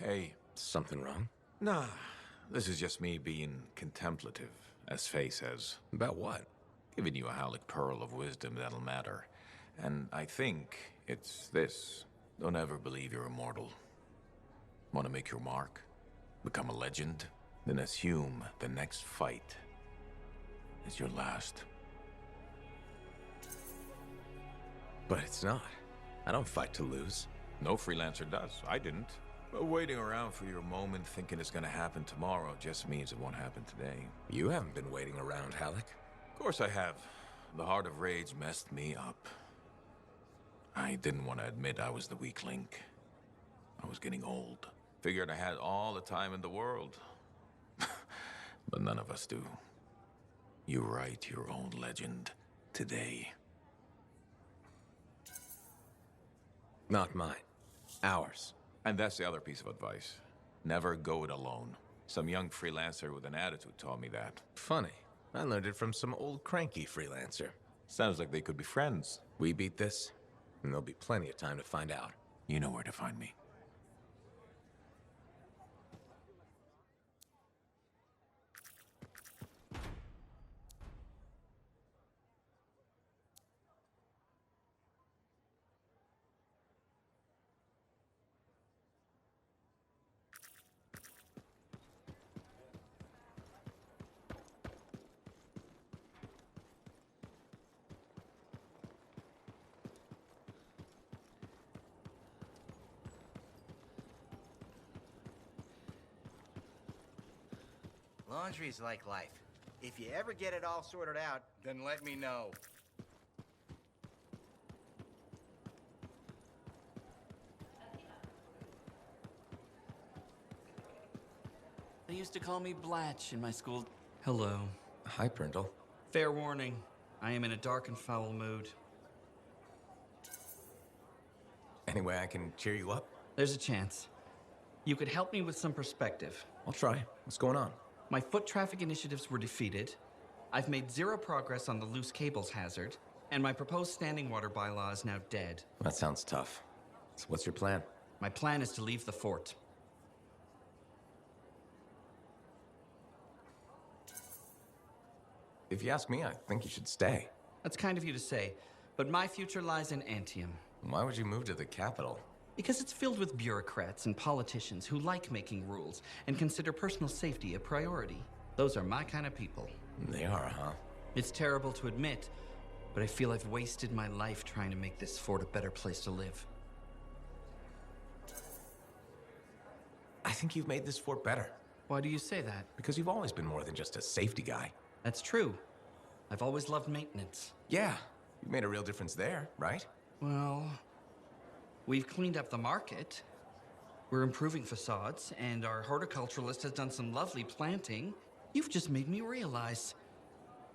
Hey, Something wrong? nah, this is just me being contemplative, as Faye says. About what? Giving you a Howlick pearl of wisdom that'll matter. And I think it's this. Don't ever believe you're immortal. Want to make your mark? Become a legend? Then assume the next fight is your last. But it's not. I don't fight to lose. No freelancer does. I didn't. But waiting around for your moment thinking it's gonna happen tomorrow just means it won't happen today. You haven't been waiting around, Halleck. Of course I have. The Heart of Rage messed me up. I didn't want to admit I was the weak link. I was getting old. Figured I had all the time in the world. But none of us do. You write your own legend today. Not mine. Ours. And that's the other piece of advice. Never go it alone. Some young freelancer with an attitude taught me that. Funny. I learned it from some old cranky freelancer. Sounds like they could be friends. We beat this, and there'll be plenty of time to find out. You know where to find me. Laundry's like life. If you ever get it all sorted out, then let me know. They used to call me Blatch in my school. Hello. Hi, Brindle. Fair warning, I am in a dark and foul mood. Any way I can cheer you up? There's a chance. You could help me with some perspective. I'll try. What's going on? My foot traffic initiatives were defeated. I've made zero progress on the loose cables hazard, and my proposed standing water bylaw is now dead. That sounds tough. So what's your plan? My plan is to leave the fort. If you ask me, I think you should stay. That's kind of you to say, but my future lies in Anthem. Why would you move to the capital? Because it's filled with bureaucrats and politicians who like making rules and consider personal safety a priority. Those are my kind of people. They are, huh? It's terrible to admit, but I feel I've wasted my life trying to make this fort a better place to live. I think you've made this fort better. Why do you say that? Because you've always been more than just a safety guy. That's true. I've always loved maintenance. Yeah, you've made a real difference there, right? Well, we've cleaned up the market. We're improving facades, and our horticulturalist has done some lovely planting. You've just made me realize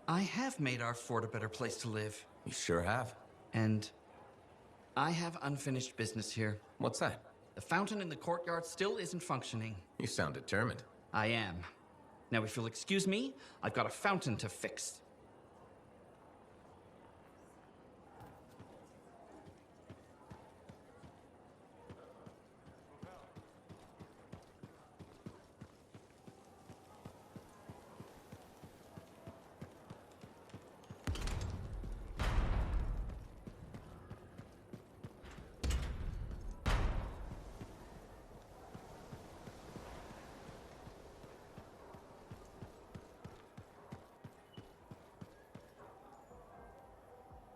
I have made our fort a better place to live. You sure have. And I have unfinished business here. What's that? The fountain in the courtyard still isn't functioning. You sound determined. I am. Now, if you'll excuse me, I've got a fountain to fix.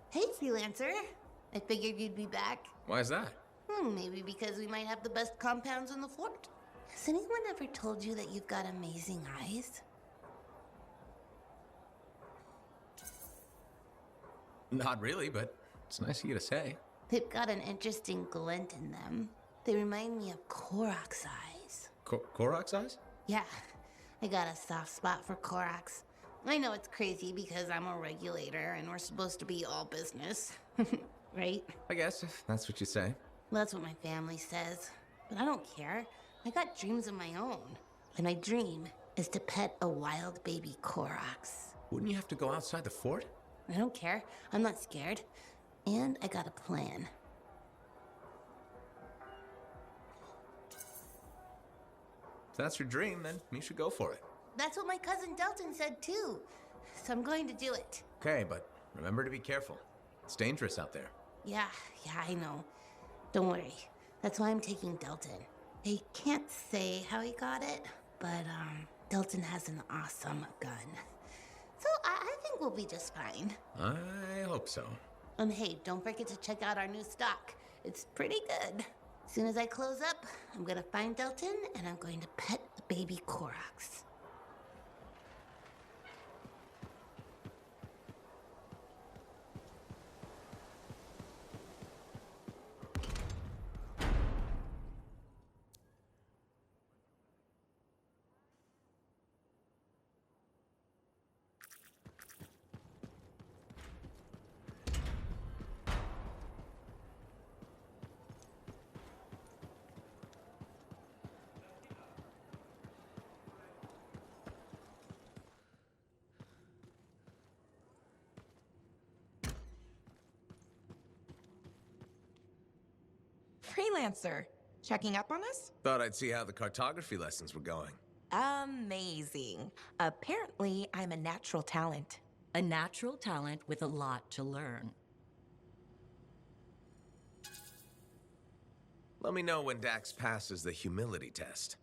Hey, freelancer. I figured you'd be back. Why is that? Maybe because we might have the best compounds in the fort. Has anyone ever told you that you've got amazing eyes? Not really, but it's nice of you to say. They've got an interesting glint in them. They remind me of Korok's eyes. Korok's eyes? Yeah, I got a soft spot for Korok's. I know it's crazy because I'm a regulator and we're supposed to be all business. Right? I guess, if that's what you say. Well, that's what my family says. But I don't care. I got dreams of my own. And my dream is to pet a wild baby Korok's. Wouldn't you have to go outside the fort? I don't care. I'm not scared. And I got a plan. If that's your dream, then you should go for it. That's what my cousin Delton said too. So I'm going to do it. Okay, but remember to be careful. It's dangerous out there. Yeah, I know. Don't worry. That's why I'm taking Delton. I can't say how he got it, but Delton has an awesome gun. So I think we'll be just fine. I hope so. Hey, don't forget to check out our new stock. It's pretty good. As soon as I close up, I'm gonna find Delton and I'm going to pet the baby Koroks. Freelancer. Checking up on us? Thought I'd see how the cartography lessons were going. Amazing. Apparently, I'm a natural talent. A natural talent with a lot to learn. Let me know when Dax passes the humility test.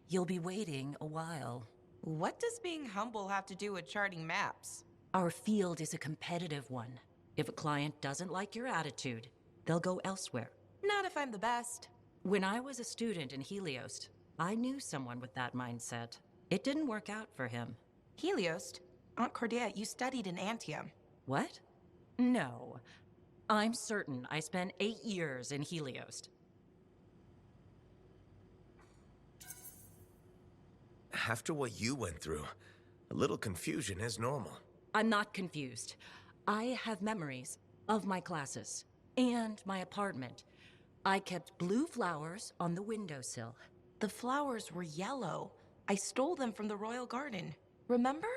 You'll be waiting a while. What does being humble have to do with charting maps? Our field is a competitive one. If a client doesn't like your attitude, they'll go elsewhere. Not if I'm the best. When I was a student in Helios, I knew someone with that mindset. It didn't work out for him. Helios? Aunt Cordia, you studied in Anthem. What? No. I'm certain I spent 8 years in Helios. After what you went through, a little confusion is normal. I'm not confused. I have memories of my classes and my apartment. I kept blue flowers on the windowsill. The flowers were yellow. I stole them from the royal garden. Remember?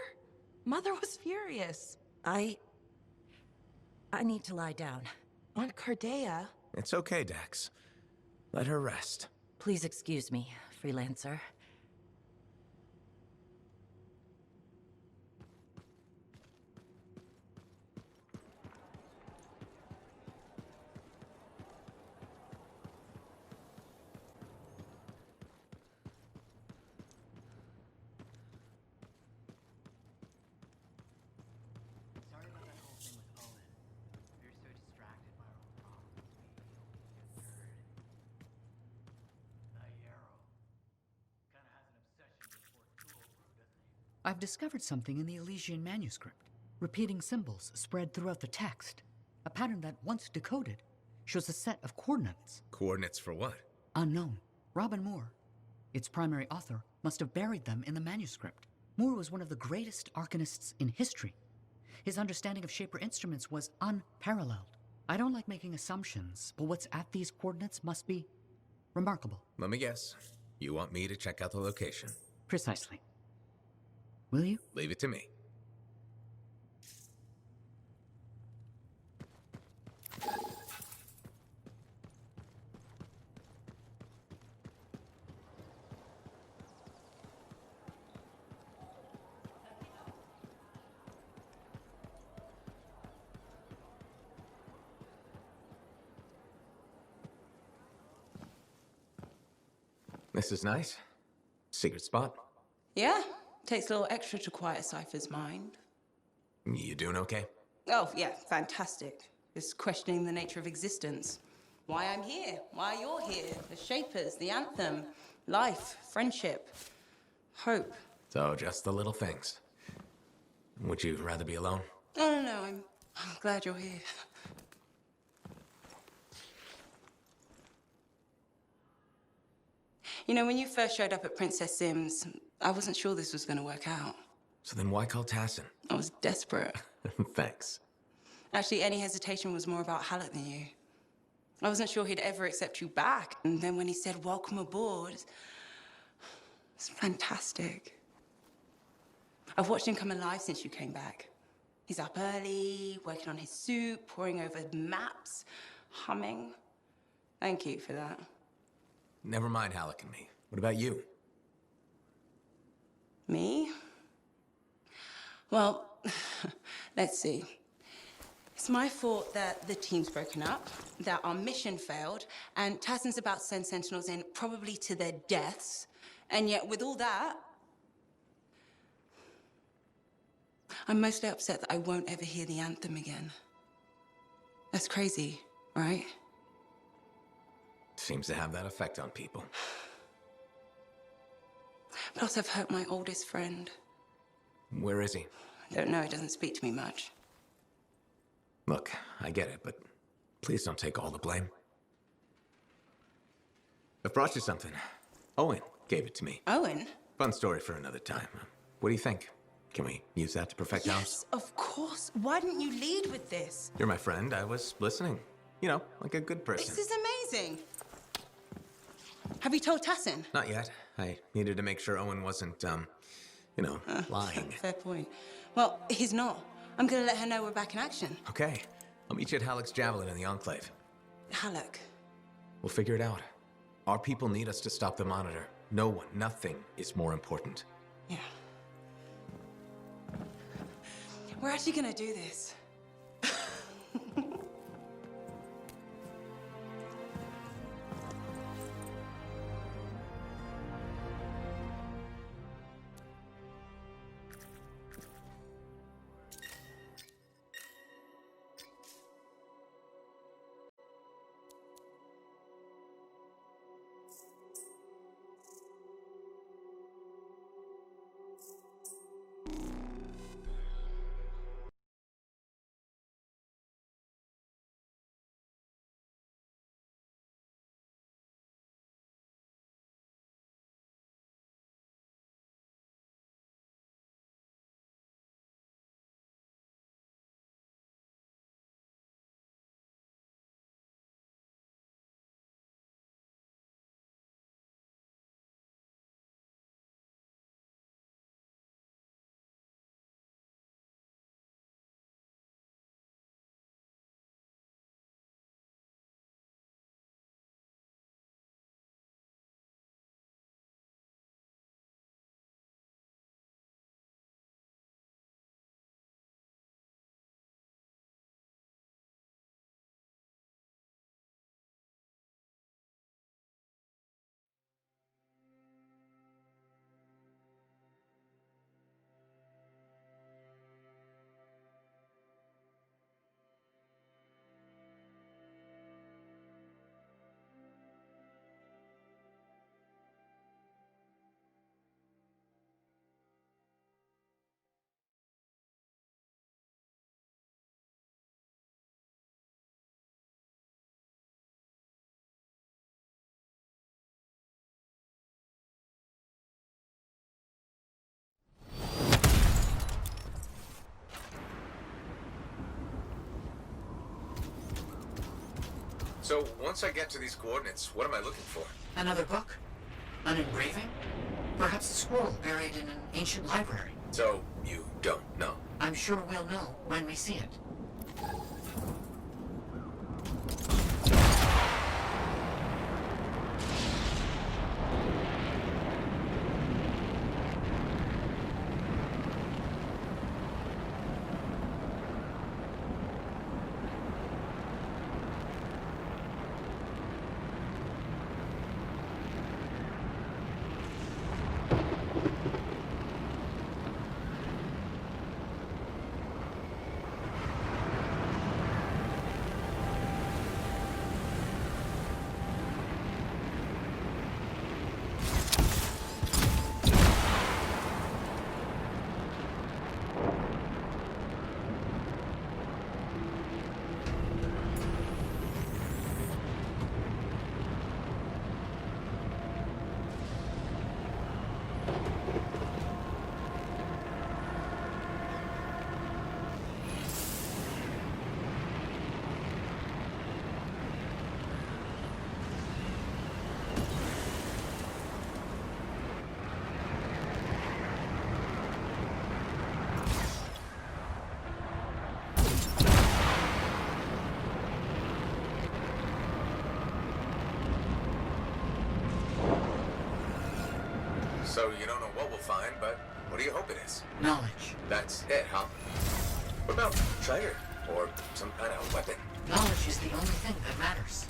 Mother was furious. I need to lie down. Aunt Cordia. It's okay, Dax. Let her rest. Please excuse me, freelancer. Sorry about that whole thing with Owen. We were so distracted by our own problems. We get heard. That Yarrow kind of has an obsession with Fort Tool Brew, doesn't he? I've discovered something in the Elysian manuscript. Repeating symbols spread throughout the text. A pattern that, once decoded, shows a set of coordinates. Coordinates for what? Unknown. Robin Moore, its primary author, must have buried them in the manuscript. Moore was one of the greatest arcanists in history. His understanding of Shaper instruments was unparalleled. I don't like making assumptions, but what's at these coordinates must be remarkable. Let me guess. You want me to check out the location? Precisely. Will you? Leave it to me. This is nice. Secret spot. Yeah, takes a little extra to quiet Cypher's mind. You doing okay? Oh, yeah, fantastic. Just questioning the nature of existence. Why I'm here, why you're here, the Shapers, the Anthem, life, friendship, hope. So, just the little things. Would you rather be alone? Oh, no, I'm glad you're here. You know, when you first showed up at Princess Sim's, I wasn't sure this was going to work out. So then why call Tassin? I was desperate. Thanks. Actually, any hesitation was more about Halleck than you. I wasn't sure he'd ever accept you back. And then when he said, welcome aboard, it's fantastic. I've watched him come alive since you came back. He's up early, working on his suit, poring over maps, humming. Thank you for that. Never mind Halleck and me. What about you? Me? Well, let's see. It's my fault that the team's broken up, that our mission failed, and Tassin's about to send Sentinels in, probably to their deaths. And yet, with all that, I'm mostly upset that I won't ever hear the anthem again. That's crazy, right? Seems to have that effect on people. Plus, I've hurt my oldest friend. Where is he? I don't know, he doesn't speak to me much. Look, I get it, but please don't take all the blame. I've brought you something. Owen gave it to me. Owen? Fun story for another time. What do you think? Can we use that to perfect ours? Yes, of course. Why didn't you lead with this? You're my friend. I was listening. You know, like a good person. This is amazing. Have you told Tassin? Not yet. I needed to make sure Owen wasn't, lying. Fair point. Well, he's not. I'm gonna let her know we're back in action. Okay. I'll meet you at Halleck's Javelin in the Enclave. Halleck. We'll figure it out. Our people need us to stop the Monitor. No one, nothing is more important. Yeah. We're actually gonna do this. So, once I get to these coordinates, what am I looking for? Another book? An engraving? Perhaps a scroll buried in an ancient library. So, you don't know? I'm sure we'll know when we see it. So you don't know what we'll find, but what do you hope it is? Knowledge. That's it, huh? What about treasure? Or some kind of weapon? Knowledge is the only thing that matters.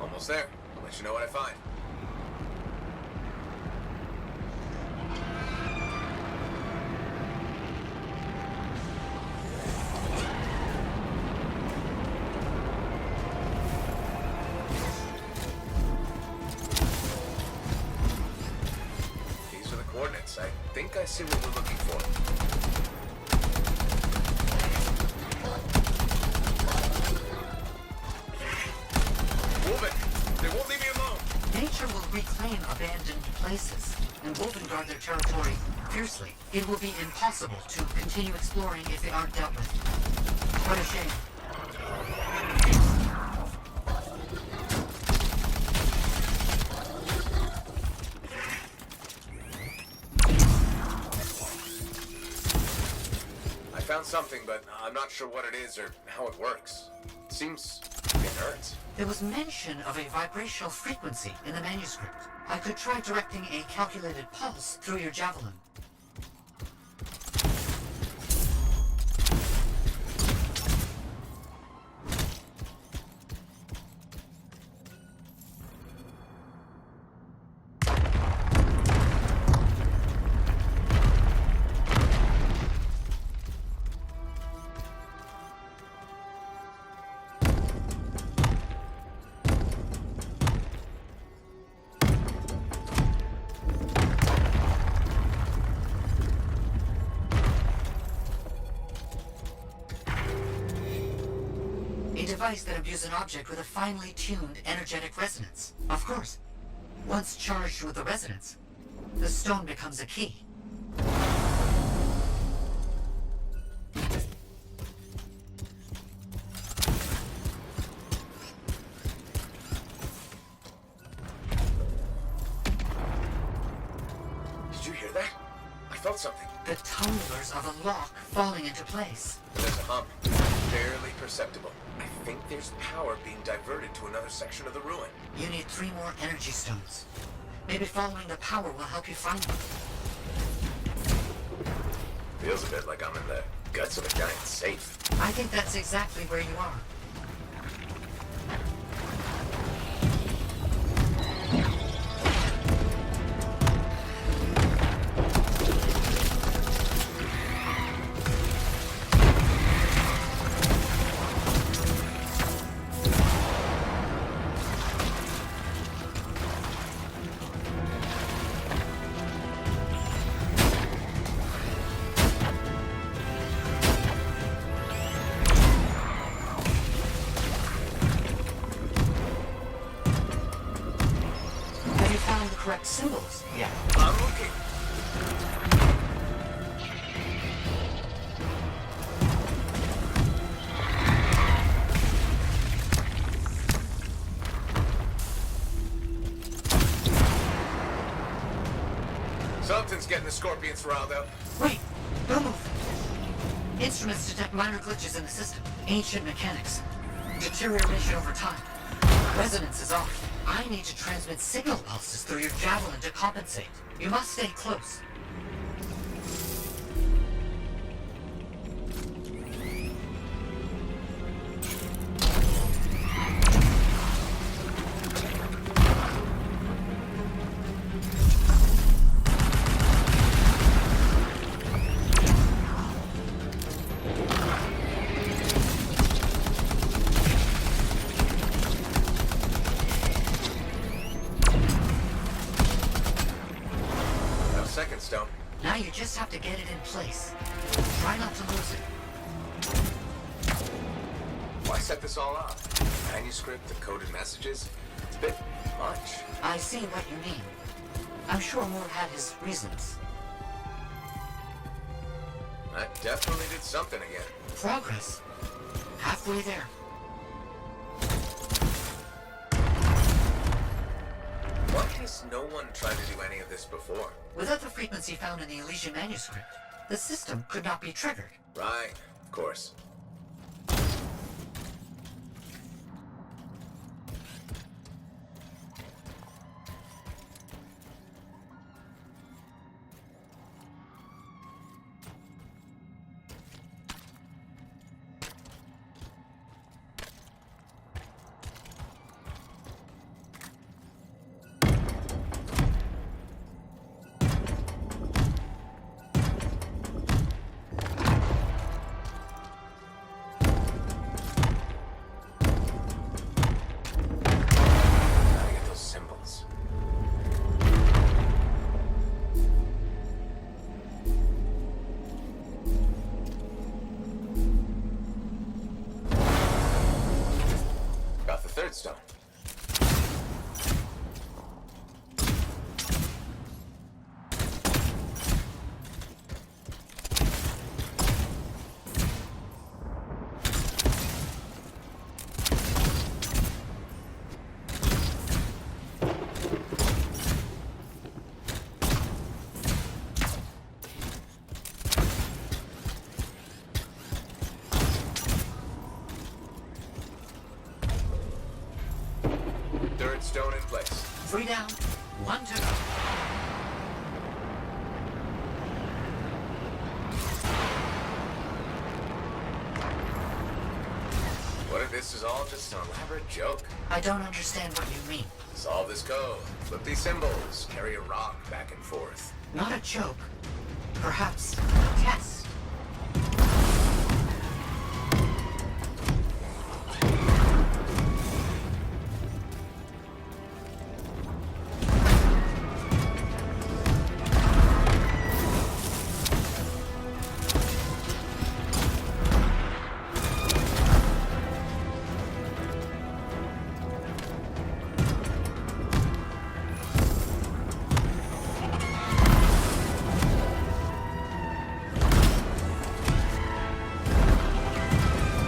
Almost there. I'll let you know what I find. These are the coordinates. I think I see what we're looking for. They won't leave me alone. Nature will reclaim abandoned places and Wolven guard their territory fiercely. It will be impossible to continue exploring if they aren't dealt with. What a shame. I found something, but I'm not sure what it is or how it works. It seems inert. There was mention of a vibrational frequency in the manuscript. I could try directing a calculated pulse through your javelin. Device that imbues an object with a finely tuned energetic resonance. Of course, once charged with the resonance, the stone becomes a key. Did you hear that? I felt something. The tumblers of a lock falling into place. There's a hump. Barely perceptible. I think there's power being diverted to another section of the ruin. You need 3 more energy stones. Maybe following the power will help you find them. Feels a bit like I'm in the guts of a giant safe. I think that's exactly where you are. Correct symbols. Yeah. I'm looking. Something's getting the scorpions riled up. Wait, don't move. Instruments detect minor glitches in the system. Ancient mechanics. Deterioration over time. Resonance is off. I need to transmit signal pulses through your javelin to compensate. You must stay close. Second stone. Now you just have to get it in place. Try not to lose it. Why set this all up? Manuscript, decoded messages? It's a bit much. I see what you mean. I'm sure Moore had his reasons. That definitely did something again. Progress. Halfway there. Why has no one tried to do any of this before? Without the frequency found in the Elysian manuscript, the system could not be triggered. Right, of course. Gotta get those symbols. Got the third stone. Third stone in place. 3 down, 1 to go. What if this is all just an elaborate joke? I don't understand what you mean. Solve this code. Flip these symbols. Carry a rock back and forth. Not a joke. Perhaps a test.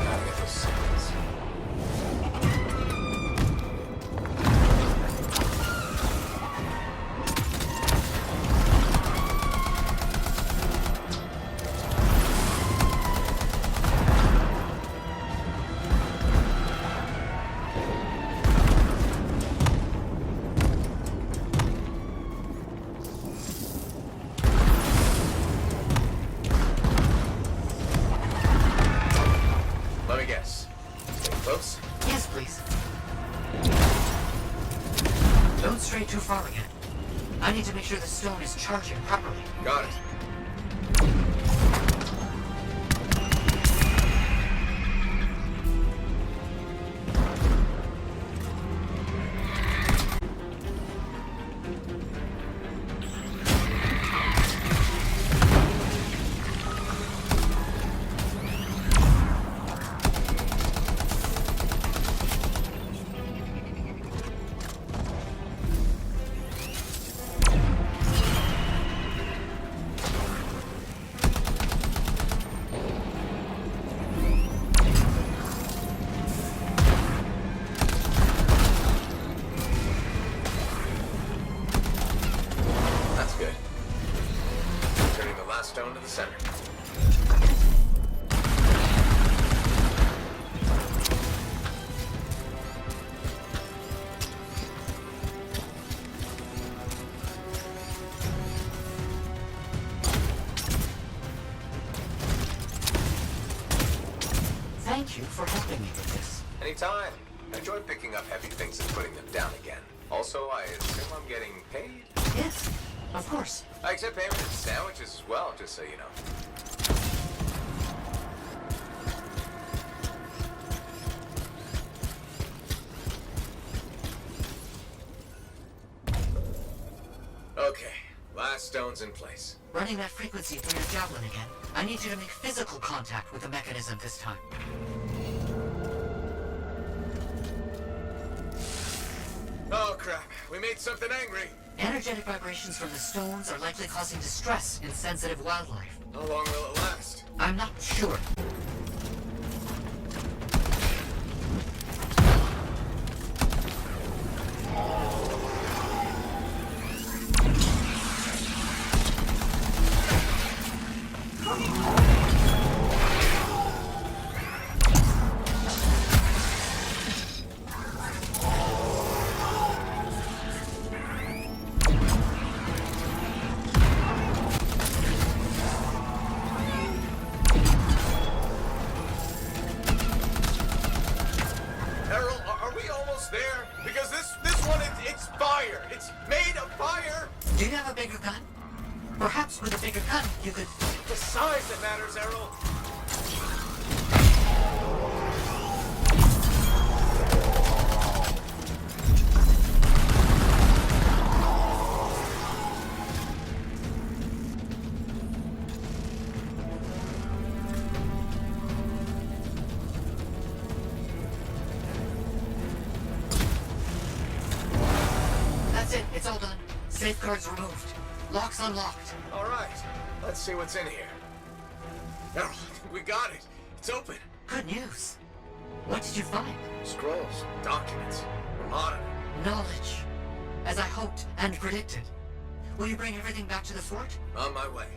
Gotta get those symbols. Let me guess. Stay close. Yes, please. Don't stray too far again. I need to make sure the stone is charging properly. Got it. That's good. Turning the last stone to the center. Thank you for helping me with this. Anytime. I enjoy picking up heavy things and putting them down again. Also, I assume I'm getting paid? Yes, of course. I accept payment in sandwiches as well, just so you know. Okay, last stone's in place. Running that frequency through your javelin again. I need you to make physical contact with the mechanism this time. Oh crap, we made something angry. Energetic vibrations from the stones are likely causing distress in sensitive wildlife. How long will it last? I'm not sure. bigger gun? Perhaps with a bigger gun, you could... The size that matters, Errol. That's it. It's all done. Safeguards removed. Locks unlocked. All right, let's see what's in here. Errol, we got it. It's open. Good news. What did you find? Scrolls, documents, a lot of it. Knowledge. As I hoped and predicted. Will you bring everything back to the fort? On my way.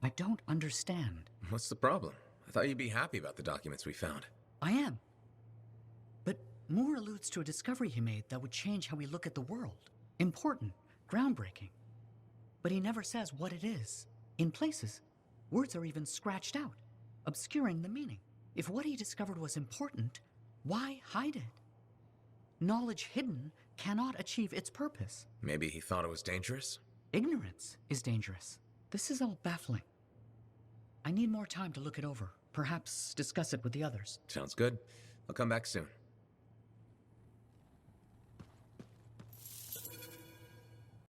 I don't understand. What's the problem? I thought you'd be happy about the documents we found. I am. But Moore alludes to a discovery he made that would change how we look at the world. Important, groundbreaking. But he never says what it is. In places, words are even scratched out, obscuring the meaning. If what he discovered was important, why hide it? Knowledge hidden cannot achieve its purpose. Maybe he thought it was dangerous? Ignorance is dangerous. This is all baffling. I need more time to look it over. Perhaps discuss it with the others. Sounds good. I'll come back soon.